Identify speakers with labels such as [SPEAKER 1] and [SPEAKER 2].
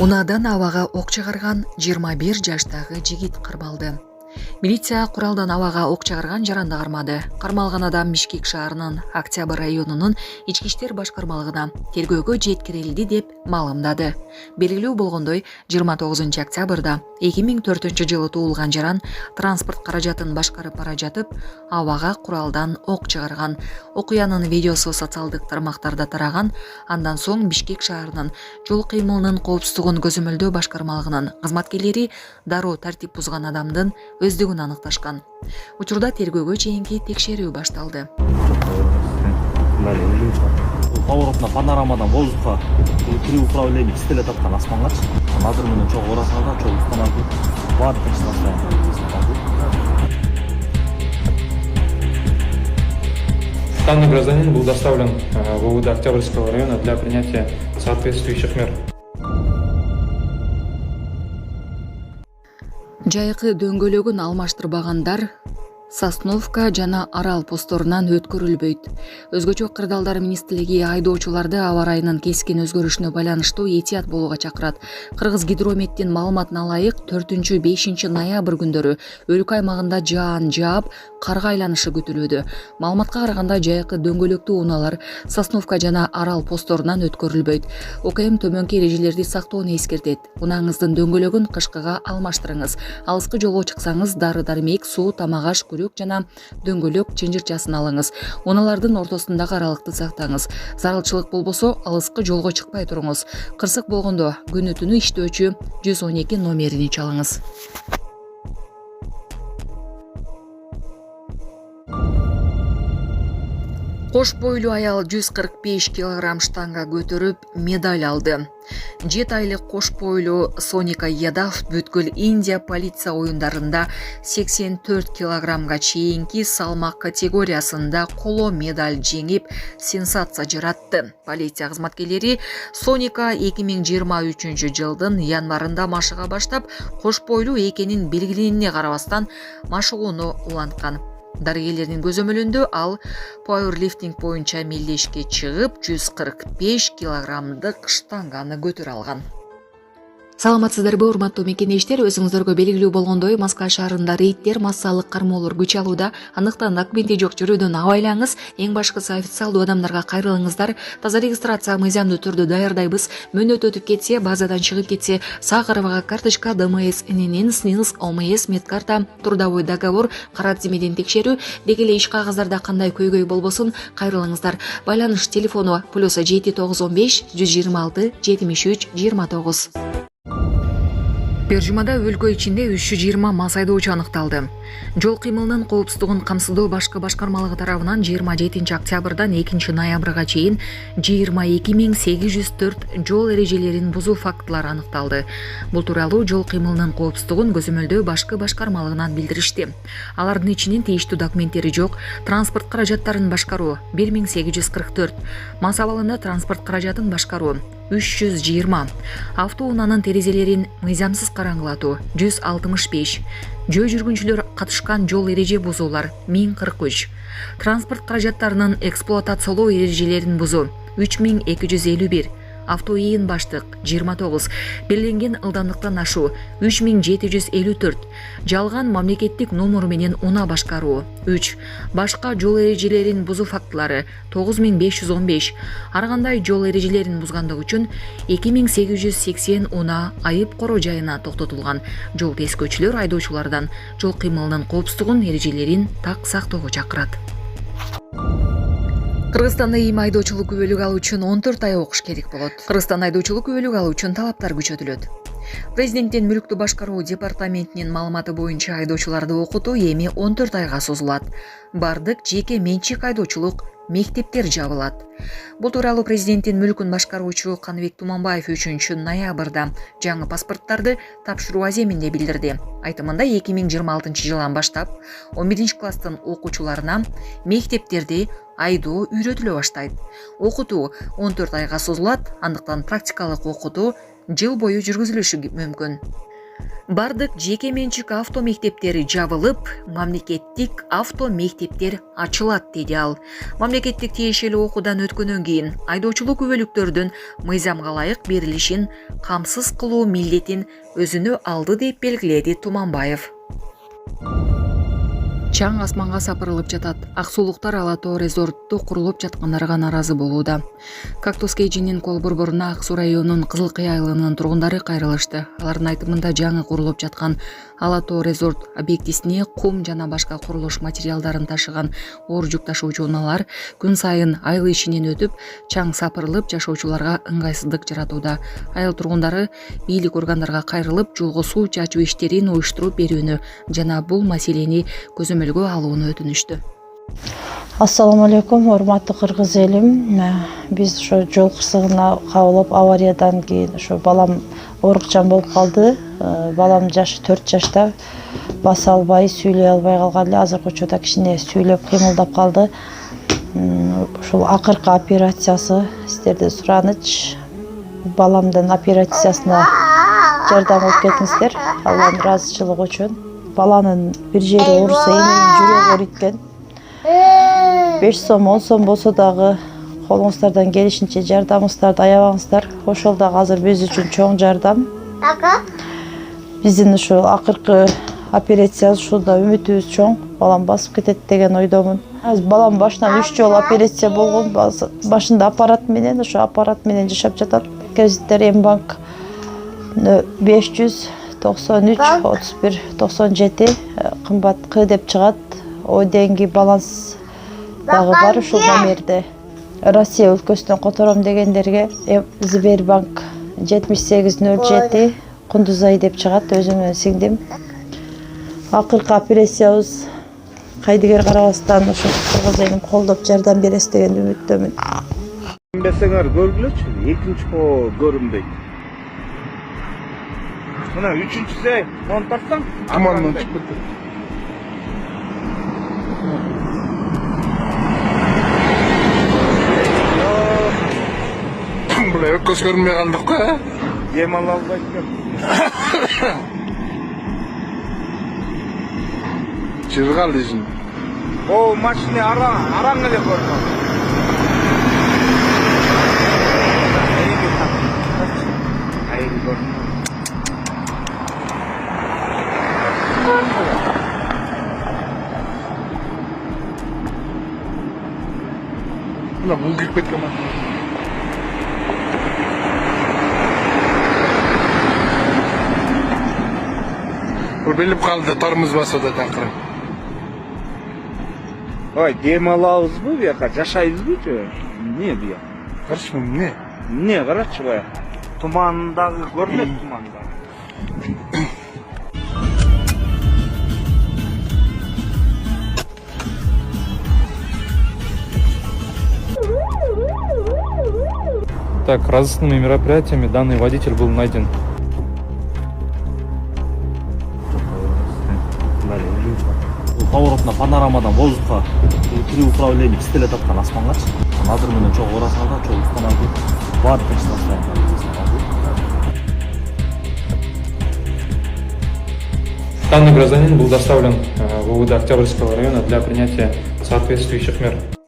[SPEAKER 1] Унадан абага ок чыгарган 21 жаштагы жигит кармалды. Милиция куралдан абага ок чыгарган жаранды кармады. Кармалган адам Бишкек шаарынын Октябрь районунун ички иштер башкармалыгына тергөөгө жеткирилди деп маалымдады. Белгилүү болгондой, 29 октябрда 2004-жылы туулган жаран транспорт каражатын башкарып бара жатып, абага куралдан ок чыгарган. Окуянын видеосу социалдык тармактарда тараган. Андан соң Бишкек шаарынын жол кыймылынын коопсуздугун көзөмөлдөө башкармалыгынын кызматкерлери дароо тартип бузган адамдын өздүгүн аныкташкан. Учурда тергөөгө чейинки текшерүү башталды.
[SPEAKER 2] Поворотна панорамадан воздухка при управлении стелет аткан асмангачы. Азыр менен чогуу орасында чогуу устанады. Бар
[SPEAKER 3] Данный гражданин был доставлен в УВД Октябрьского района для принятия соответствующих мер.
[SPEAKER 1] Жайкы дөңгөлөгүн алмаштырбагандар Сосновка жана Арал посторунан өткөрүлбөйт. Өзгөчө кырдаалдар министрлиги айдоочуларды аба ырайынын кескин өзгөрүшүнө байланыштуу этият болууга чакырат. Кыргыз гидрометтин маалыматына ылайык 4-5 ноябрь күндөрү өлкө аймагында жаан жаап, карга айланышы күтүлүүдө. Маалыматка караганда жайкы дөңгөлөктүү унаалар Сосновка жана Арал посторунан өткөрүлбөйт. ОКМ төмөнкү эрежелерди сактоону эскертет. Унаңыздын дөңгөлөгүн кышкыга алмаштырыңыз. Алыскы жолго чыксаңыз дары-дармек, суу, тамак-аш, жана дөңгөлөк чынжырчасын алыңыз. Унаалардын ортосундагы аралыкты сактаңыз. Зарылчылык болбосо алыскы жолго чыкпай туруңуз. Кырсык болгондо күнү түнү иштөөчү 112 номерини чалыңыз. Кош бойлуу аял 145 кг штанга көтөрүп медаль алды. 7 айлык кош бойлуу Соника Ядав бүткүл Индия полиция оюндарында 84 кг чейинки салмак категориясында коло медаль жеңип, сенсация жаратты. Полиция кызматкерлери Соника 2023 жылдын январында машыга баштап, кош бойлуу экенин белгиленүүнүне карабастан машыгууну уланткан. Дарыгерлердин көзөмөлүндө ал пауэрлифтинг боюнча мелдешке чыгып 145 килограммдык штанганы көтөрө алган. Саламатсыздарбы, урматтуу мекенештер, өзүңүздөргө белгилүү болгондой, Москва шаарында рейдтер, массалык кармоолор күч алууда. Андыктан документи жок жүрүүдөн абайлаңыз. Эң башкысы официалдуу адамдарга кайрылыңыздар. Таза регистрация мыйзамдуу түрдө даярдайбыз. Мөөнөт өтүп кетсе, базадан чыгып кетсе, сак арабага карточка, ДМС, ННН, СНИЛС, ОМС, медкарта, трудовой договор, кара тизмеден текшерүү, деги эле иш кагаздарда кандай көйгөй болбосун кайрылыңыздар. Байланыш телефону +7 915 126 73 29. Бир жумада өлкө ичинде 320 мас айдоочу аныкталды. Жол кыймылынын коопсуздугун камсыздоо башкы башкармалыгы тарабынан 27 октябрдан 2 ноябрга чейин 22804 жол эрежелерин бузуу фактылары аныкталды. Бул тууралуу жол кыймылынын коопсуздугун көзөмөлдөө башкы башкармалыгынан билдиришти. Алардын ичинен тийиштүү документтери жок, транспорт каражаттарын башкаруу 1844, мас абалында транспорт каражатын башкаруу 320, автоунаанын терезелерин мыйзамсыз караңгылатуу 165, жөө жүргүнчүлөр катышкан жол эреже бузуулар 1043, транспорт каражаттарынын эксплуатациялоо эрежелерин бузуу 3251, авто ийин баштык 29, белгиленген ылдамдыктан ашуу 3754, жалган мамлекеттик номер менен уна башкаруу 3, башка жол эрежелерин бузуу фактылары 9515, ар кандай жол эрежелерин бузгандык үчүн 2880 уна айып короо жайына токтотулган. Жол тескөөчүлөр айдоочулардан жол кыймылынын коопсуздугун эрежелерин так сактоого чакырат. Кыргызстанда ийим айдоочулук күбөлүк алуу үчүн 14 ай окуш керек болот. Кыргызстан айдоочулук күбөлүк алуу үчүн талаптар күчөтүлөт. Президенттин мүлктү башкаруу департаментинин маалыматы боюнча айдоочуларды окутуу эми 14 айга созулат. Бардык жеке менчик айдоочулук мектептер жабылат. Бул тууралуу президенттин мүлкүн башкаруучу Каныбек Туманбаев 3 ноябрда жаңы паспорттарды тапшыруу аземинде билдирди. Айтымында 2026 жылдан баштап 11 класстын окуучуларына мектептерде айдоо үйрөтүлө баштайт. Окутуу 14 айга созулат, андыктан практикалык окутуу жыл бою жүргүзүлүшү мүмкүн. Бардык жеке менчик авто мектептери жабылып, мамлекеттик авто мектептер ачылат деди ал. Мамлекеттик тиешелүү окуудан өткөндөн кийин айдоочулук күбөлүктөрдүн мыйзамга ылайык берилишин камсыз кылуу милдетин өзүнө алды деп белгиледи Туманбаев. Чаң асманга сапырылып жатат. Ак сулуктар Ала Тоо резортто курулуп жаткандарга наразы болууда. Кактус Кейжинин кол борборуна Ак Суу районунун Кызыл Кый айылынын тургундары кайрылышты. Алардын айтымында жаңы курулуп жаткан Ала Тоо резорт объектисине кум жана башка курулуш материалдарын ташыган оор жүк ташуучу унаалар күн сайын айыл ишинен өтүп, чаң сапырылып жашоочуларга ыңгайсыздык жаратууда. Айыл тургундары бийлик органдарга кайрылып, жолго суу чачуу иштерин уюштуруп берүүнү жана бул маселени көзөмөлгө алууну өтүнүштү.
[SPEAKER 4] Ассаламу алейкум, урматтуу кыргыз элим. Биз ошо жол кырсыгына кабылып, авариядан кийин ошо балам оорукчан болуп калды. Балам жашы 4 жашта, баса албай, сүйлөй албай калган эле. Азыркы учурда кичине сүйлөп, кыймылдап калды. Ушул акыркы операциясы сиздерден сураныч. Баламдын операциясына жардам алып кетиңиздер. Алланын ыраазычылыгы үчүн. Баланын бир жери ооруса, эненин жүрөгү ооруйт. 5 сом, 10 сом болсо дагы колуңуздардан келишинче жардамыңыздарды аябаңыздар. Ошол дагы азыр биз үчүн чоң жардам. Биздин ушу акыркы операция ушунда үмүтүбүз чоң. Балам басып кетет деген ойдомун. Азыр балам башынан 3 жолу операция болгон. Башында аппарат менен, ошо аппарат менен жашап жатат. Кредиттер Мбанк 593 31 97 кымбат К деп чыгат. О деньги баланс дагы бар ушул номерде. Россия өлкөсүнөн котором дегендерге Сбербанк 7807 Кундузай деп чыгат, өзүм менен сиңдим. Акыркы операциябыз кайдыгер карабастан ошо кыргыз элим колдоп жардам бересиз деген үмүттөмүн.
[SPEAKER 5] Көрүнбесеңер көргүлөчү, экинчи коо көрүнбөйт. Мына 3-чүсү он тартсаң, амандан чыгып кетет.
[SPEAKER 6] Булай көз көрмөй калдык го.
[SPEAKER 5] Дем ала албайт экен.
[SPEAKER 6] Чыргал дейсиң.
[SPEAKER 5] О, машина араң эле көрүнөт. Айыл көрүнөт.
[SPEAKER 6] Мына бул кирип кеткен машина. Бул билип калды, тормоз басады такыр.
[SPEAKER 5] Ой, дем алабызбы буяка, жашайбызбы? Эмне буяк?
[SPEAKER 6] Карачы, эмне?
[SPEAKER 5] Эмне карачы буяк? Тумандагы көрүнөт, туманда.
[SPEAKER 3] Так, разыскными мероприятиями данный водитель был найден.
[SPEAKER 2] Поворотна панорамадан воздухка при управлении пистолет аткан асмангачы. Азыр менен чоң орасалда, чоң устанагы бар состояние.
[SPEAKER 3] Данный гражданин был доставлен в УВД Октябрьского района для принятия соответствующих мер.